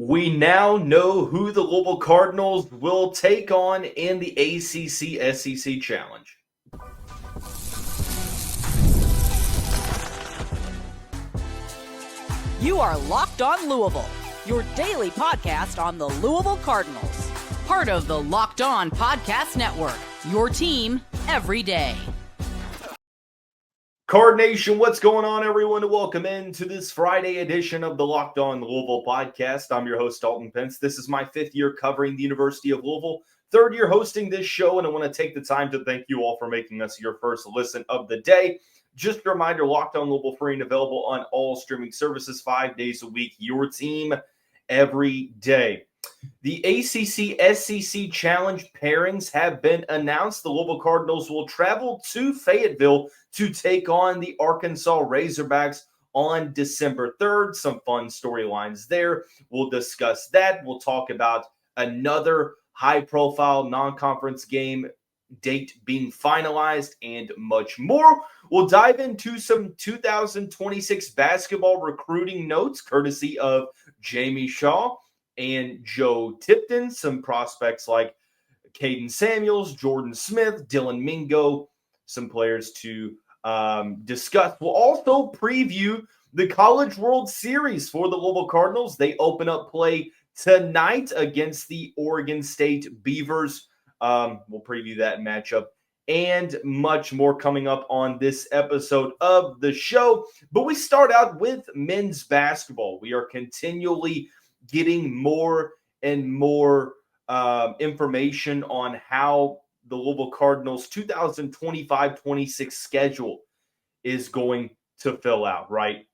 We now know who the Louisville Cardinals will take on in the ACC-SEC Challenge. You are Locked On Louisville, your daily podcast on the Louisville Cardinals. Part of the Locked On Podcast Network, your team every day. Card Nation, what's going on, everyone? Welcome into this Friday edition of the Locked On Louisville podcast. I'm your host, Dalton Pence. This is my fifth year covering the University of Louisville, third year hosting this show, and I want to take the time to thank you all for making us your first listen of the day. Just a reminder, Locked On Louisville free and available on all streaming services 5 days a week. Your team every day. The ACC-SEC Challenge pairings have been announced. The Louisville Cardinals will travel to Fayetteville to take on the Arkansas Razorbacks on December 3rd. Some fun storylines there. We'll discuss that. We'll talk about another high-profile non-conference game date being finalized and much more. We'll dive into some 2026 basketball recruiting notes courtesy of Jamie Shaw and Joe Tipton. Some prospects like Qayden Samuels, Jordan Smith, Dylan Mingo, some players to discuss. We'll also preview the College World Series for the Louisville Cardinals. They open up play tonight against the Oregon State Beavers. We'll preview that matchup and much more coming up on this episode of the show. But we start out with men's basketball. We are continually getting more and more information on how the Louisville Cardinals 2025-26 schedule is going to fill out, right?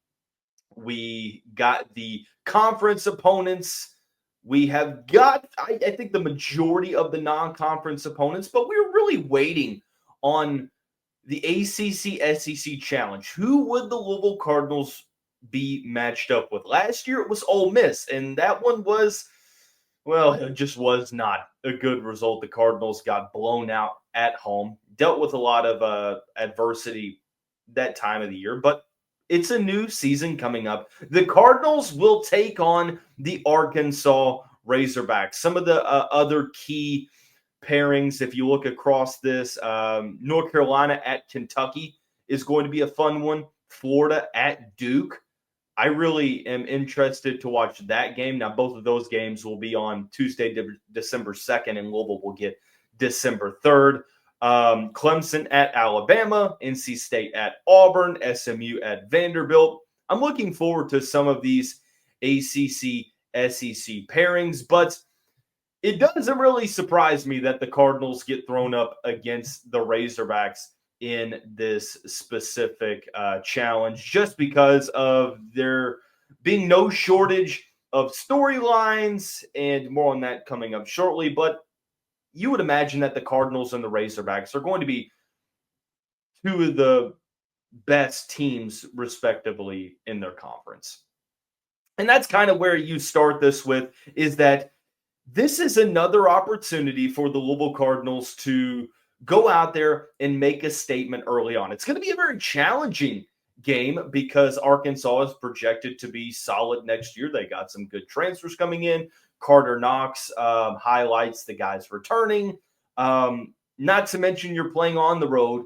We got the conference opponents. We have got, I think, the majority of the non-conference opponents, but we're really waiting on the ACC-SEC Challenge. Who would the Louisville Cardinals be matched up with? Last year it was Ole Miss, and that one was, well, it just was not a good result. The Cardinals got blown out at home, dealt with a lot of adversity that time of the year, but it's a new season coming up. The Cardinals will take on the Arkansas Razorbacks. Some of the other key pairings, if you look across this, North Carolina at Kentucky is going to be a fun one. Florida at Duke. I really am interested to watch that game. Now, both of those games will be on Tuesday, December 2nd, and Louisville will get December 3rd. Clemson at Alabama, NC State at Auburn, SMU at Vanderbilt. I'm looking forward to some of these ACC-SEC pairings, but it doesn't really surprise me that the Cardinals get thrown up against the Razorbacks in this specific challenge, just because of there being no shortage of storylines, and more on that coming up shortly. But you would imagine that the Cardinals and the Razorbacks are going to be two of the best teams, respectively, in their conference. And that's kind of where you start this with, is that this is another opportunity for the Louisville Cardinals to go out there and make a statement early on. It's going to be a very challenging game because Arkansas is projected to be solid next year. They got some good transfers coming in. Carter Knox highlights the guys returning. Not to mention you're playing on the road.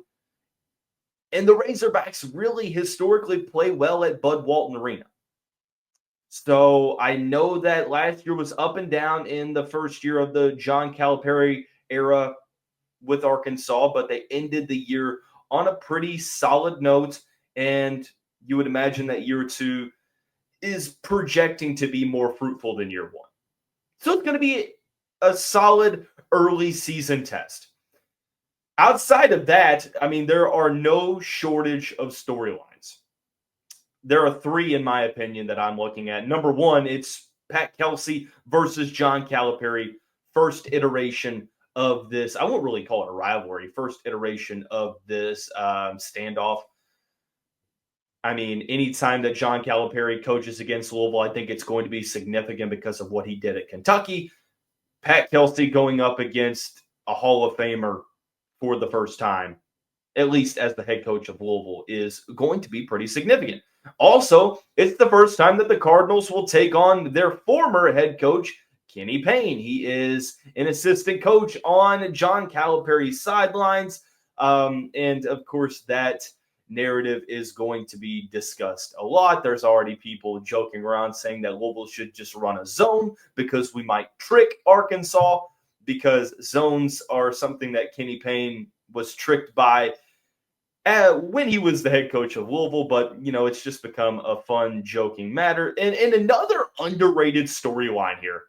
And the Razorbacks really historically play well at Bud Walton Arena. So I know that last year was up and down in the first year of the John Calipari era with Arkansas, but they ended the year on a pretty solid note, and you would imagine that year two is projecting to be more fruitful than year one. So it's going to be a solid early season test. Outside of that, I mean, there are no shortage of storylines. There are three, in my opinion, that I'm looking at. Number one, it's Pat Kelsey versus John Calipari, first iteration of this. I won't really call it a rivalry. First iteration of this standoff. I mean, anytime that John Calipari coaches against Louisville, I think it's going to be significant because of what he did at Kentucky. Pat Kelsey going up against a Hall of Famer for the first time, at least as the head coach of Louisville, is going to be pretty significant. Also, it's the first time that the Cardinals will take on their former head coach, Kenny Payne. He is an assistant coach on John Calipari's sidelines. And of course, that narrative is going to be discussed a lot. There's already people joking around saying that Louisville should just run a zone because we might trick Arkansas, because zones are something that Kenny Payne was tricked by when he was the head coach of Louisville. But, it's just become a fun, joking matter. And another underrated storyline here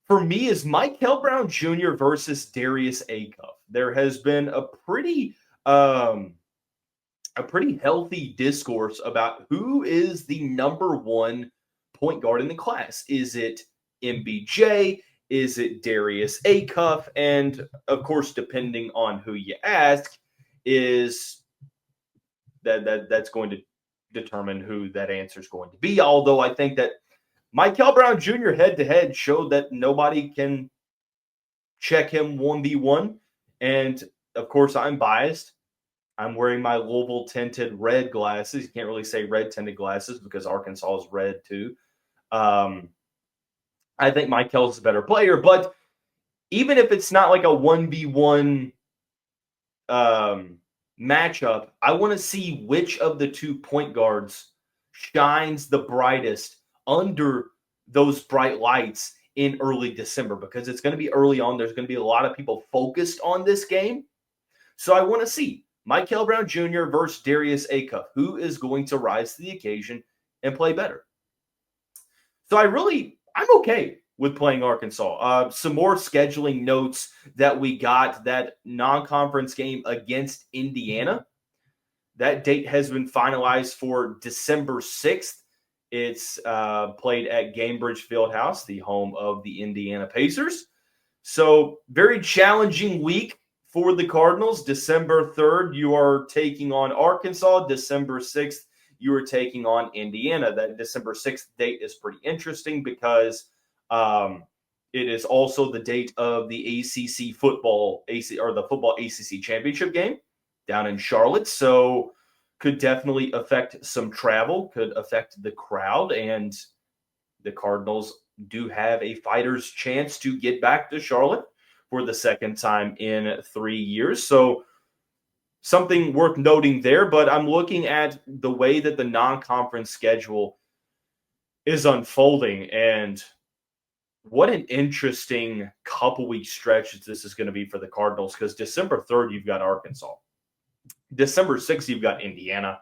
for me is Mikel Brown Jr. versus Darius Acuff. There has been a pretty healthy discourse about who is the number one point guard in the class. Is it MBJ? Is it Darius Acuff? And of course, depending on who you ask, is that's going to determine who that answer is going to be. Although I think that Mikel Brown Jr. head-to-head showed that nobody can check him 1v1. And of course, I'm biased. I'm wearing my Louisville tinted red glasses. You can't really say red tinted glasses because Arkansas is red too. I think Mikel's a better player, but even if it's not like a 1v1 matchup, I want to see which of the 2 point guards shines the brightest under those bright lights in early December, because it's going to be early on. There's going to be a lot of people focused on this game. So I want to see Mikel Brown Jr. versus Darius Acuff. Who is going to rise to the occasion and play better? So I'm okay with playing Arkansas. Some more scheduling notes that we got. That non-conference game against Indiana, that date has been finalized for December 6th. It's played at Gainbridge Fieldhouse, the home of the Indiana Pacers. So very challenging week for the Cardinals. December 3rd, you are taking on Arkansas. December 6th, you are taking on Indiana. That December 6th date is pretty interesting because it is also the date of the ACC football, the football ACC championship game down in Charlotte. So could definitely affect some travel, could affect the crowd, and the Cardinals do have a fighter's chance to get back to Charlotte for the second time in 3 years. So something worth noting there. But I'm looking at the way that the non-conference schedule is unfolding, and what an interesting couple week stretch this is going to be for the Cardinals, because December 3rd, you've got Arkansas. December 6th, you've got Indiana.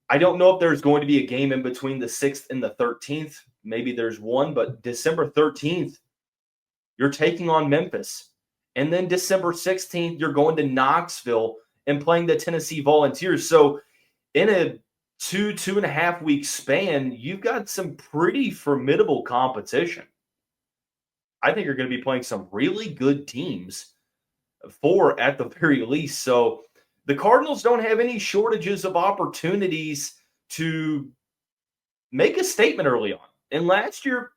I don't know if there's going to be a game in between the 6th and the 13th. Maybe there's one, but December 13th, you're taking on Memphis. And then December 16th, you're going to Knoxville and playing the Tennessee Volunteers. So in a 2.5 week span, you've got some pretty formidable competition. I think you're going to be playing some really good teams, 4 at the very least. So the Cardinals don't have any shortages of opportunities to make a statement early on. And last year,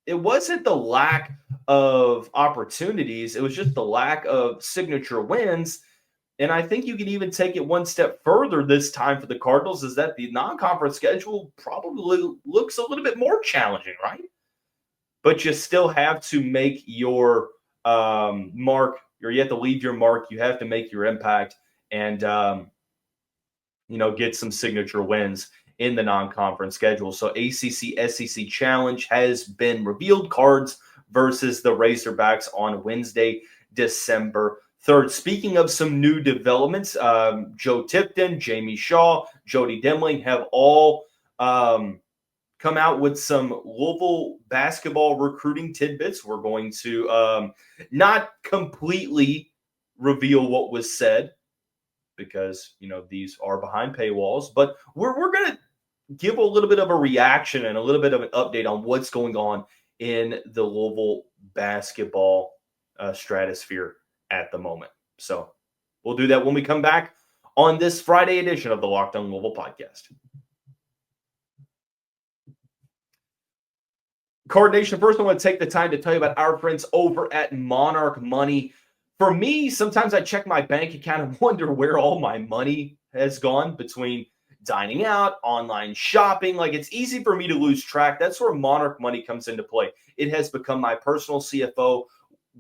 it wasn't the lack of opportunities. It was just the lack of signature wins. And I think you can even take it one step further this time for the Cardinals, is that the non-conference schedule probably looks a little bit more challenging, right? But you still have to make your mark, or you have to leave your mark. You have to make your impact and, get some signature wins in the non-conference schedule. So ACC-SEC Challenge has been revealed. Cards versus the Razorbacks on Wednesday, December 3rd. Speaking of some new developments, Joe Tipton, Jamie Shaw, Jody Demling have all come out with some Louisville basketball recruiting tidbits. We're going to not completely reveal what was said, because, these are behind paywalls, but we're going to give a little bit of a reaction and a little bit of an update on what's going on in the Louisville basketball stratosphere at the moment. So we'll do that when we come back on this Friday edition of the Locked On Louisville podcast. Card Nation, first I want to take the time to tell you about our friends over at Monarch Money. For me, sometimes I check my bank account and wonder where all my money has gone between dining out, online shopping. Like, it's easy for me to lose track. That's where Monarch Money comes into play. It has become my personal CFO,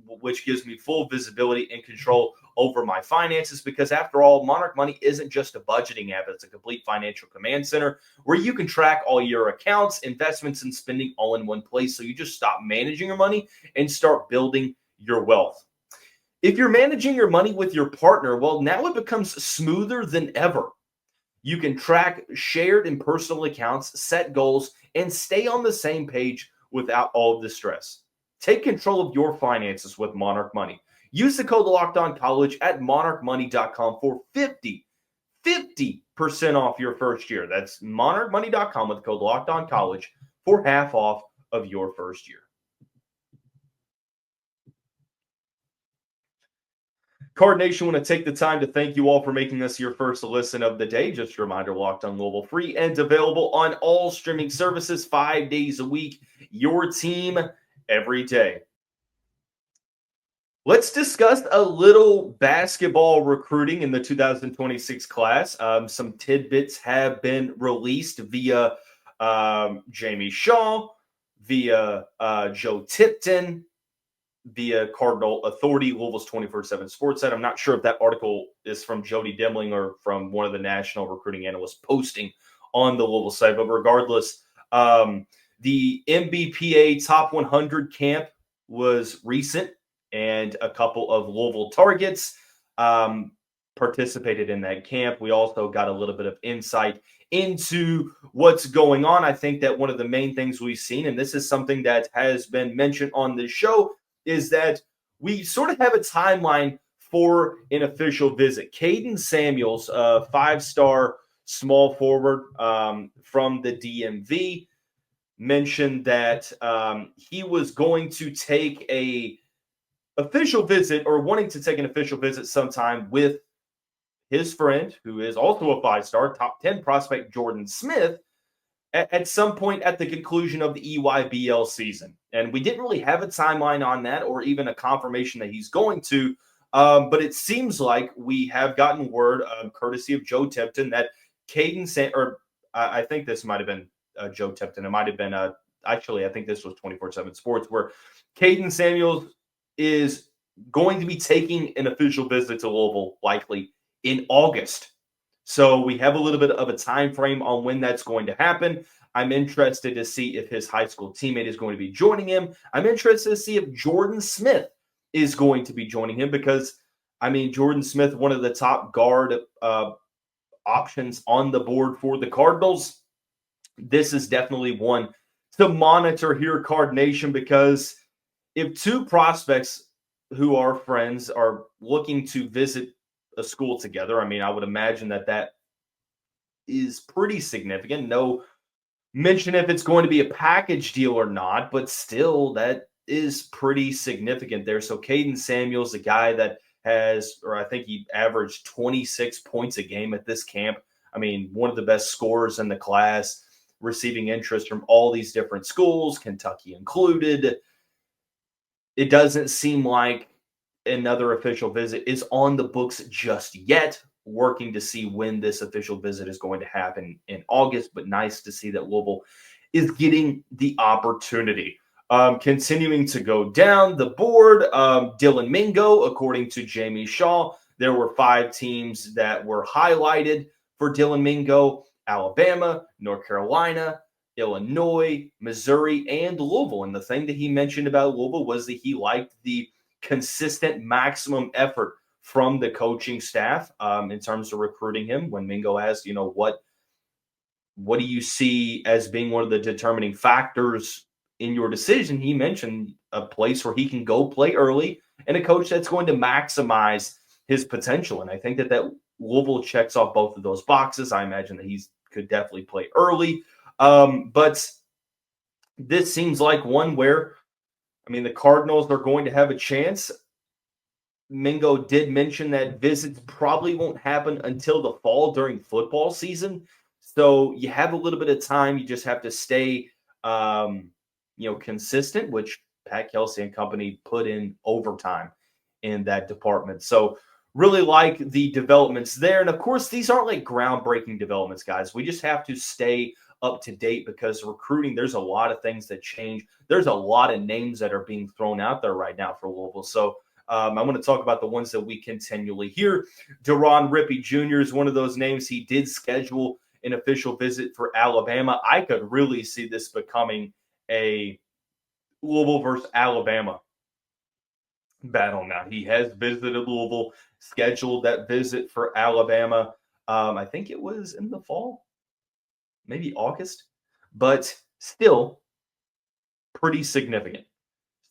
which gives me full visibility and control over my finances, because after all, Monarch Money isn't just a budgeting app. It's a complete financial command center where you can track all your accounts, investments, and spending all in one place. So you just stop managing your money and start building your wealth. If you're managing your money with your partner, well, now it becomes smoother than ever. You can track shared and personal accounts, set goals, and stay on the same page without all of the stress. Take control of your finances with Monarch Money. Use the code LOCKEDONCollege at monarchmoney.com for 50% off your first year. That's monarchmoney.com with the code LOCKEDONCollege for half off of your first year. Card Nation, want to take the time to thank you all for making this your first listen of the day. Just a reminder, Locked On Louisville, free and available on all streaming services 5 days a week. Your team every day. Let's discuss a little basketball recruiting in the 2026 class. Some tidbits have been released via Jamie Shaw, via Joe Tipton, via Cardinal Authority, Louisville's 24/7 sports site. I'm not sure if that article is from Jody Demling or from one of the national recruiting analysts posting on the Louisville site. But regardless, the MBPA Top 100 camp was recent, and a couple of Louisville targets participated in that camp. We also got a little bit of insight into what's going on. I think that one of the main things we've seen, and this is something that has been mentioned on this show, is that we sort of have a timeline for an official visit. Qayden Samuels, a 5-star small forward from the DMV, mentioned that he was going to take a official visit, or wanting to take an official visit sometime, with his friend, who is also a 5-star top 10 prospect, Jordan Smith, at some point at the conclusion of the EYBL season. And we didn't really have a timeline on that, or even a confirmation that he's going to. But it seems like we have gotten word, courtesy of Joe Tipton, that I think this might have been Joe Tipton. It might have been, actually, I think this was 24/7 Sports, where Qayden Samuels is going to be taking an official visit to Louisville, likely in August. So we have a little bit of a time frame on when that's going to happen. I'm interested to see if his high school teammate is going to be joining him. I'm interested to see if Jordan Smith is going to be joining him, because, I mean, Jordan Smith, one of the top guard options on the board for the Cardinals. This is definitely one to monitor here, Card Nation, because if two prospects who are friends are looking to visit a school together, I mean, I would imagine that is pretty significant. No mention if it's going to be a package deal or not, but still, that is pretty significant there. So Qayden Samuels, a guy that has, or I think he averaged 26 points a game at this camp. I mean, one of the best scorers in the class, receiving interest from all these different schools, Kentucky included. It doesn't seem like another official visit is on the books just yet. Working to see when this official visit is going to happen in August, but nice to see that Louisville is getting the opportunity. Continuing to go down the board, Dylan Mingo, according to Jamie Shaw, there were 5 teams that were highlighted for Dylan Mingo: Alabama, North Carolina, Illinois, Missouri, and Louisville. And the thing that he mentioned about Louisville was that he liked the consistent maximum effort from the coaching staff in terms of recruiting him. When Mingo asked, what do you see as being one of the determining factors in your decision, he mentioned a place where he can go play early and a coach that's going to maximize his potential. And I think that Louisville checks off both of those boxes. I imagine that he could definitely play early. But this seems like one where, I mean, the Cardinals are going to have a chance. Mingo did mention that visits probably won't happen until the fall during football season. So you have a little bit of time. You just have to stay, consistent, which Pat Kelsey and company put in overtime in that department. So really like the developments there. And of course, these aren't like groundbreaking developments, guys. We just have to stay up to date because recruiting, there's a lot of things that change. There's a lot of names that are being thrown out there right now for Louisville. So I want to talk about the ones that we continually hear. Deron Rippey Jr. is one of those names. He did schedule an official visit for Alabama. I could really see this becoming a Louisville versus Alabama battle now. He has visited Louisville, scheduled that visit for Alabama. I think it was in the fall, maybe August, but still pretty significant.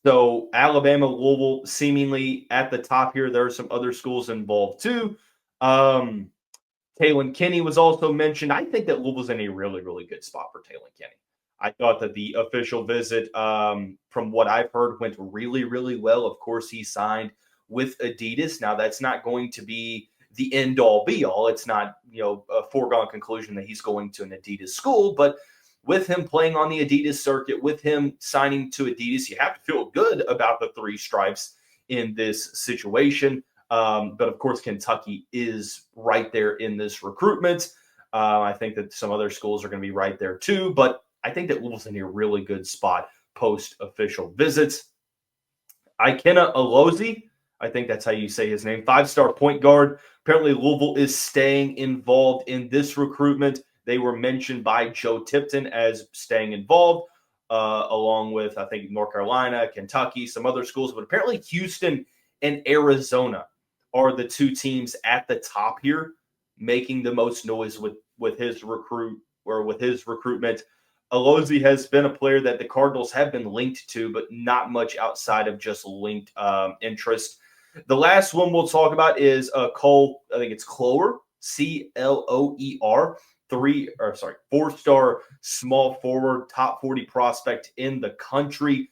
So Alabama, Louisville, seemingly at the top here. There are some other schools involved too. Taylon Kenny was also mentioned. I think that Louisville's in a really, really good spot for Taylon Kenny. I thought that the official visit, from what I've heard, went really, really well. Of course, he signed with Adidas. Now, that's not going to be the end-all, be-all. It's not, a foregone conclusion that he's going to an Adidas school. But with him playing on the Adidas circuit, with him signing to Adidas, you have to feel good about the three stripes in this situation. But, of course, Kentucky is right there in this recruitment. I think that some other schools are going to be right there too. But I think that Louisville's in a really good spot post-official visits. Ikenna Alozie, I think that's how you say his name, 5-star point guard. Apparently, Louisville is staying involved in this recruitment. They were mentioned by Joe Tipton as staying involved, along with, I think, North Carolina, Kentucky, some other schools. But apparently, Houston and Arizona are the two teams at the top here, making the most noise with his recruitment. Alozie has been a player that the Cardinals have been linked to, but not much outside of just linked interest. The last one we'll talk about is Cole. I think it's Cloer, Cloer, 4-star small forward, top 40 prospect in the country.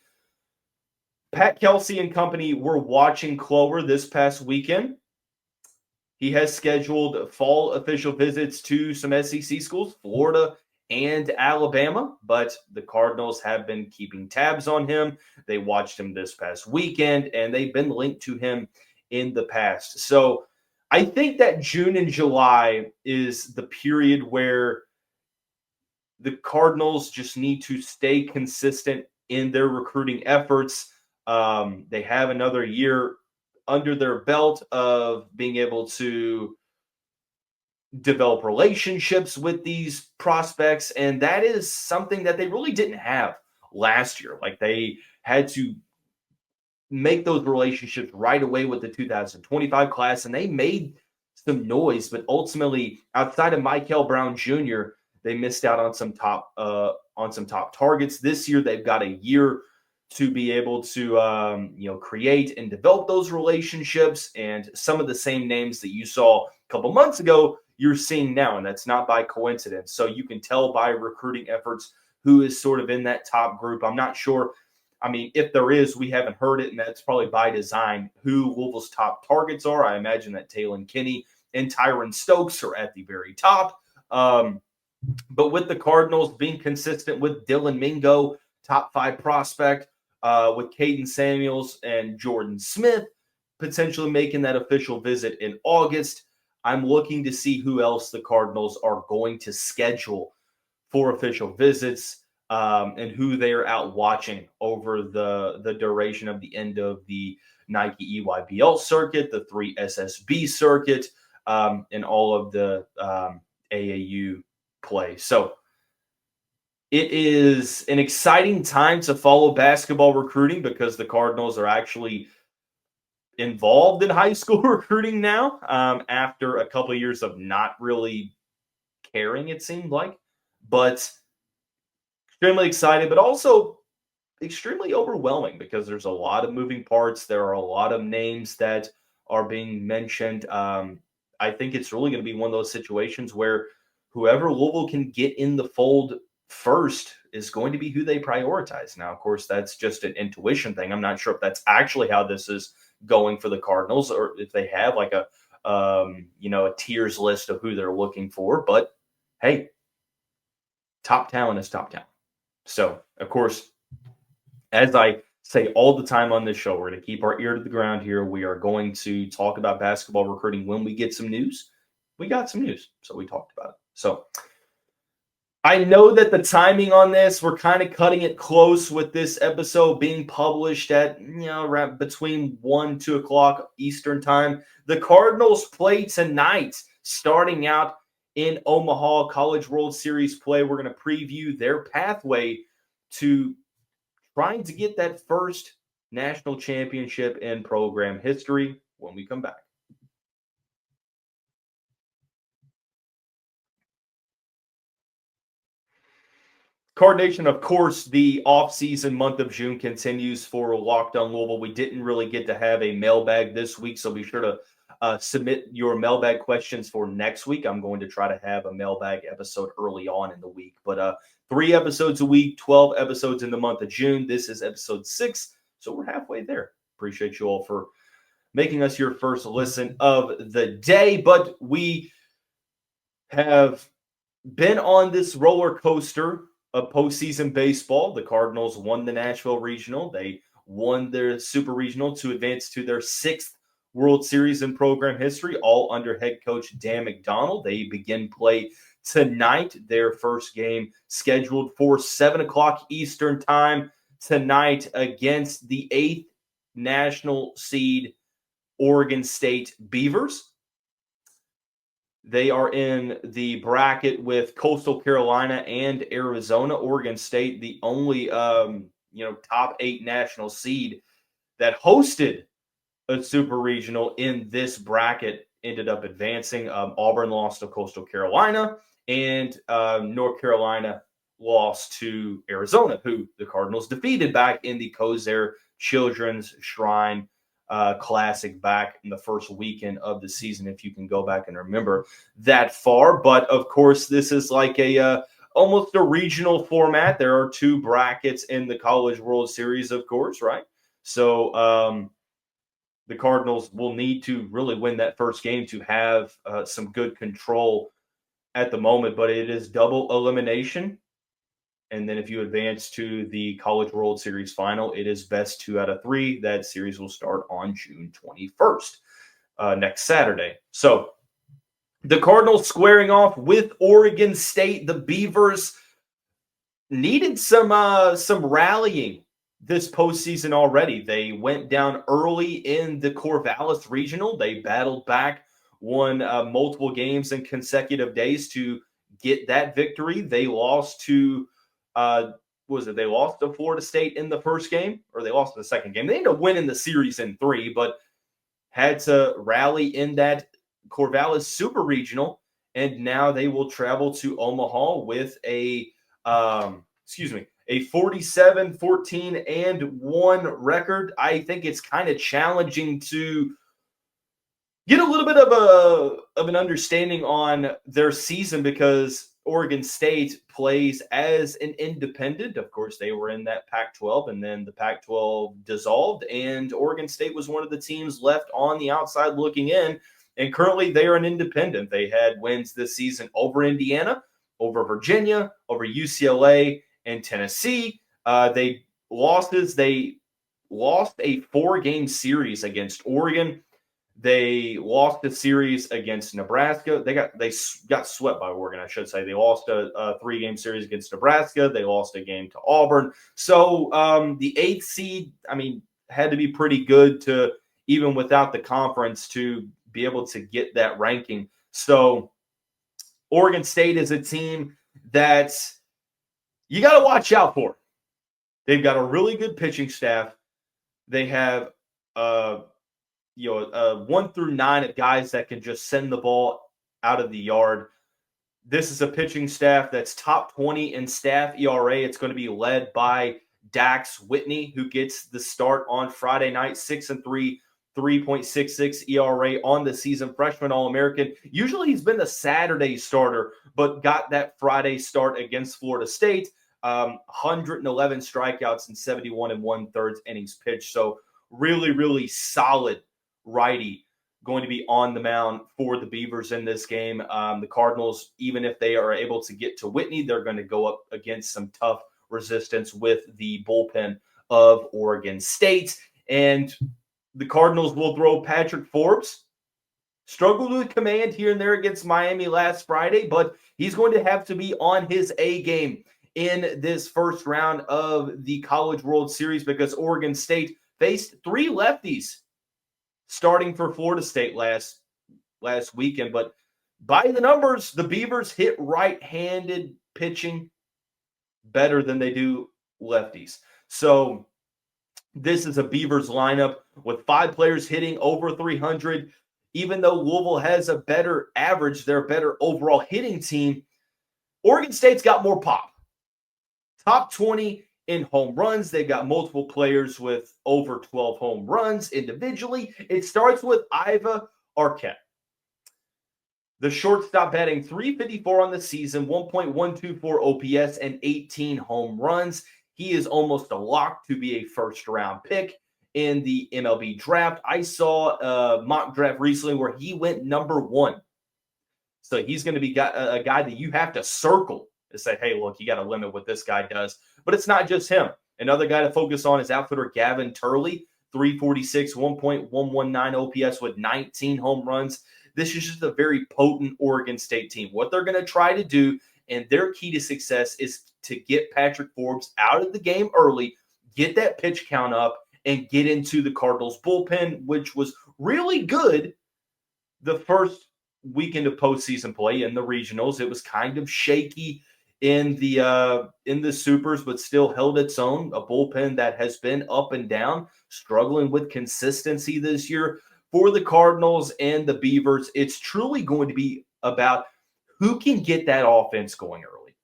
Pat Kelsey and company were watching Cloer this past weekend. He has scheduled fall official visits to some SEC schools, Florida and Alabama, but the Cardinals have been keeping tabs on him. They watched him this past weekend, and they've been linked to him in the past. So I think that June and July is the period where the Cardinals just need to stay consistent in their recruiting efforts. They have another year under their belt of being able to develop relationships with these prospects, and that is something that they really didn't have last year. Like, they had to make those relationships right away with the 2025 class, and they made some noise, but ultimately, outside of Mikel Brown Jr., they missed out on some top targets. This year, they've got a year to be able to create and develop those relationships, and some of the same names that you saw a couple months ago, you're seeing now, and that's not by coincidence. So you can tell by recruiting efforts who is sort of in that top group. I'm not sure. I mean, if there is, we haven't heard it, and that's probably by design, who Louisville's top targets are. I imagine that Taylon Kenny and Tyron Stokes are at the very top. But with the Cardinals being consistent with Dylan Mingo, top 5 prospect, with Qayden Samuels and Jordan Smith potentially making that official visit in August, I'm looking to see who else the Cardinals are going to schedule for official visits, and who they are out watching over the duration of the end of the Nike EYBL circuit, the 3 SSB circuit, and all of the AAU play. So it is an exciting time to follow basketball recruiting because the Cardinals are actually involved in high school recruiting now, after a couple of years of not really caring, it seemed like. But extremely excited, but also extremely overwhelming because there's a lot of moving parts. There are a lot of names that are being mentioned. I think it's really going to be one of those situations where whoever Louisville can get in the fold first is going to be who they prioritize. Now, of course, that's just an intuition thing. I'm not sure if that's actually how this is going for the Cardinals, or if they have like a tiers list of who they're looking for. But hey, top talent is top talent. So, of course, as I say all the time on this show. We're going to keep our ear to the ground here. We are going to talk about basketball recruiting when we get some news. We got some news, so we talked about it. So I know that the timing on this, we're kind of cutting it close with this episode being published at, around between 1, 2 o'clock Eastern time. The Cardinals play tonight, starting out in Omaha, College World Series play. We're going to preview their pathway to trying to get that first national championship in program history when we come back. Card Nation, of course, the off-season month of June continues for Locked On Louisville. We didn't really get to have a mailbag this week, so be sure to submit your mailbag questions for next week. I'm going to try to have a mailbag episode early on in the week. But 3 episodes a week, 12 episodes in the month of June. This is episode 6, so we're halfway there. Appreciate you all for making us your first listen of the day. But we have been on this roller coaster of postseason baseball. The Cardinals won the Nashville Regional. They won their Super Regional to advance to their 6th World Series in program history, all under head coach Dan McDonnell. They begin play tonight, their first game scheduled for 7 o'clock Eastern time tonight against the 8th national seed Oregon State Beavers. They are in the bracket with Coastal Carolina and Arizona. Oregon State, the only top 8 national seed that hosted a super regional in this bracket, ended up advancing. Auburn lost to Coastal Carolina, and North Carolina lost to Arizona, who the Cardinals defeated back in the Kozer Children's Shrine Classic back in the first weekend of the season, if you can go back and remember that far. But of course, this is like a almost a regional format. There are 2 brackets in the College World Series, of course, right? So the Cardinals will need to really win that first game to have some good control at the moment. But it is double elimination. And then if you advance to the College World Series final, it is best 2 out of 3. That series will start on June 21st, next Saturday. So the Cardinals squaring off with Oregon State. The Beavers needed some rallying this postseason already. They went down early in the Corvallis Regional. They battled back, won multiple games in consecutive days to get that victory. They lost to they lost to Florida State in the first game, or they lost in the second game. They ended up winning the series in 3, but had to rally in that Corvallis Super Regional, and now they will travel to Omaha with a 47-14-1 record. I think it's kind of challenging to get a little bit of an understanding on their season, because Oregon State plays as an independent. Of course, they were in that Pac-12, and then the Pac-12 dissolved, and Oregon State was one of the teams left on the outside looking in, and currently they are an independent. They had wins this season over Indiana, over Virginia, over UCLA, and Tennessee. They lost a 4-game series against Oregon. They lost the series against Nebraska. They got swept by Oregon, I should say. They lost a 3-game series against Nebraska. They lost a game to Auburn. So the 8th seed, had to be pretty good to, even without the conference, to be able to get that ranking. So Oregon State is a team that you got to watch out for. They've got a really good pitching staff. They have 1 through 9 of guys that can just send the ball out of the yard. This is a pitching staff that's top 20 in staff ERA. It's going to be led by Dax Whitney, who gets the start on Friday night, 6-3, 3.66 ERA on the season, freshman All-American. Usually he's been the Saturday starter, but got that Friday start against Florida State. 111 strikeouts and 71 1/3 innings pitched. So really, really solid righty going to be on the mound for the Beavers in this game. The Cardinals, even if they are able to get to Whitney, they're going to go up against some tough resistance with the bullpen of Oregon State. And the Cardinals will throw Patrick Forbes. Struggled with command here and there against Miami last Friday, but he's going to have to be on his A game in this first round of the College World Series because Oregon State faced 3 lefties starting for Florida State last weekend. But by the numbers, the Beavers hit right-handed pitching better than they do lefties. So this is a Beavers lineup with 5 players hitting over 300. Even though Louisville has a better average, they're a better overall hitting team, Oregon State's got more pop. Top 20 in home runs. They've got multiple players with over 12 home runs individually. It starts with Iva Arquette. The shortstop batting .354 on the season, 1.124 OPS, and 18 home runs. He is almost a lock to be a first-round pick in the MLB draft. I saw a mock draft recently where he went number 1. So he's going to be a guy that you have to circle to say, hey, look, you got to limit what this guy does. But it's not just him. Another guy to focus on is outfielder Gavin Turley, .346, 1.119 OPS with 19 home runs. This is just a very potent Oregon State team. What they're going to try to do, and their key to success, is to get Patrick Forbes out of the game early, get that pitch count up, and get into the Cardinals bullpen, which was really good the first weekend of postseason play in the regionals. It was kind of shaky in the supers, but still held its own. A bullpen that has been up and down, struggling with consistency this year. For the Cardinals and the Beavers, it's truly going to be about who can get that offense going early.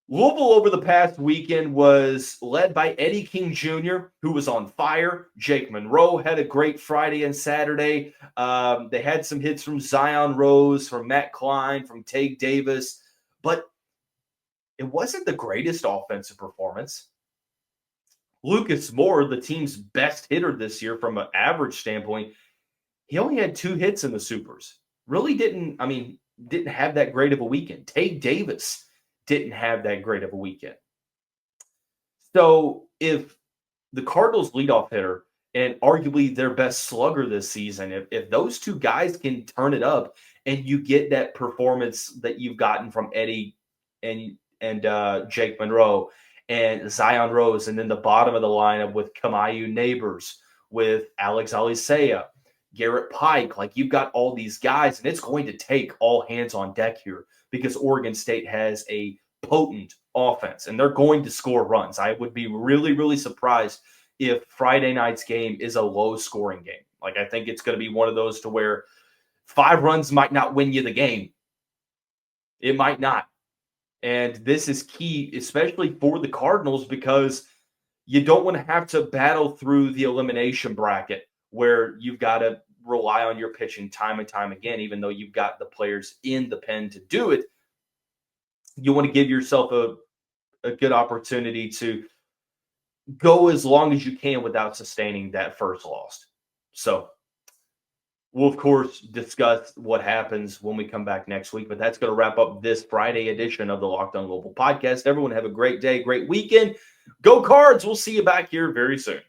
Louisville over the past weekend was led by Eddie King Jr., who was on fire. Jake Monroe had a great Friday and Saturday. They had some hits from Zion Rose, from Matt Klein, from Tage Davis, but it wasn't the greatest offensive performance. Lucas Moore, the team's best hitter this year from an average standpoint, he only had 2 hits in the supers. Really didn't have that great of a weekend. Tage Davis didn't have that great of a weekend. So if the Cardinals leadoff hitter and arguably their best slugger this season, if those 2 guys can turn it up and you get that performance that you've gotten from Eddie and Jake Monroe and Zion Rose, and then the bottom of the lineup with Kamayu Neighbors, with Alex Alisea, Garrett Pike, like you've got all these guys, and it's going to take all hands on deck here because Oregon State has a potent offense, and they're going to score runs. I would be really, really surprised if Friday night's game is a low-scoring game. Like, I think it's going to be one of those to where 5 runs might not win you the game. It might not. And this is key, especially for the Cardinals, because you don't want to have to battle through the elimination bracket where you've got to rely on your pitching time and time again, even though you've got the players in the pen to do it. You want to give yourself a good opportunity to go as long as you can without sustaining that first loss. So we'll, of course, discuss what happens when we come back next week, but that's going to wrap up this Friday edition of the Locked On Louisville podcast. Everyone have a great day, great weekend. Go Cards. We'll see you back here very soon.